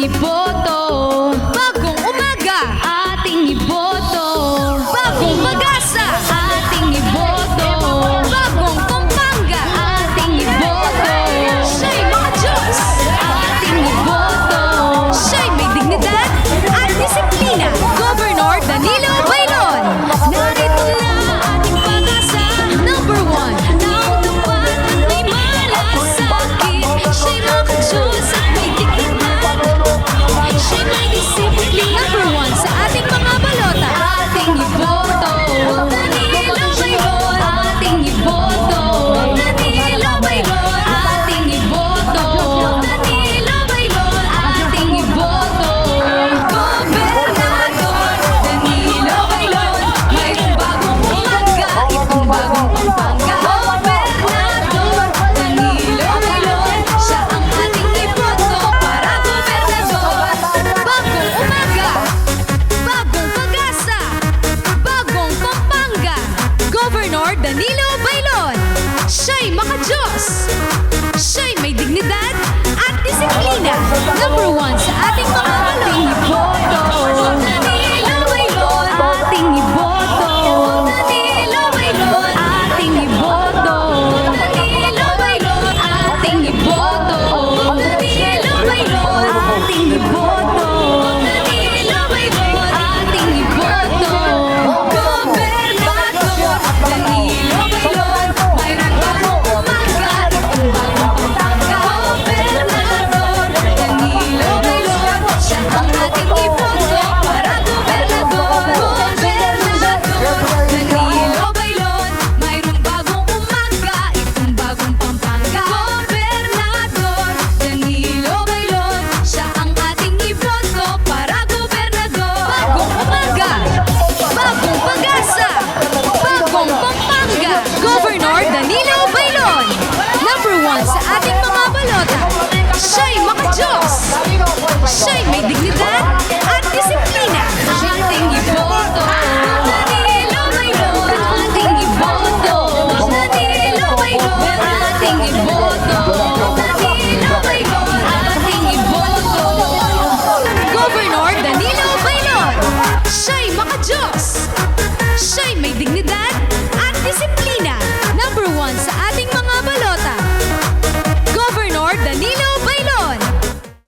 iboto. Bagong umaga, ating iboto. Bagong Pagasa, ating iboto. Bagong Pampanga, ating iboto. Siya'y mga Diyos, ating iboto. Siya'y may dignidad at disiplina. Governor Danilo, Baylon. Narito na ating Pagasa, number 1. Nautupad at may malasakit. Siya'y maka-Diyos at may dignidad. Siya'y may disiplina. Number 1 sa ating mga balota. Ating iboto. Danilo, Baylon. Ating iboto. Danilo, Baylon. Ating iboto. Danilo, Baylon. Ating iboto. Gobernador Danilo, Baylon. Mayroong bagong umaga, itong bagong Pampanga. Gobernador Danilo, Baylon. Siya ang ating iboto para gobernador. Bagong umaga, bagong Pagasa, bagong Pampanga. Governor Danilo Baylon. Siya'y maka-Diyos. Siya'y may dignidad at disiplina. Number 1 sa ating mga ating iboto. Danilo Baylon. Ating iboto. Danilo Baylon. Ating iboto. Danilo Baylon. Ating iboto. Danilo Baylon. Ating iboto. Danilo Baylon. Ating iboto. Gobernador Danilo Baylon. Mayroong bagong umaga, itong bagong Pampanga. Gobernador Danilo Baylon. Siya ang ating iboto para gobernador. Gobernador Danilo Baylon. Mayroong bagong umaga, itong bagong Pampanga. Gobernador Danilo Baylon. Siya ang ating iboto para gobernador. Bagong umaga, bagong Pagasa, bagong Pampanga. Governor Danilo Baylon. Number 1 sa ating mga balota. Siya'y maka-Diyos. Siya'y may dignidad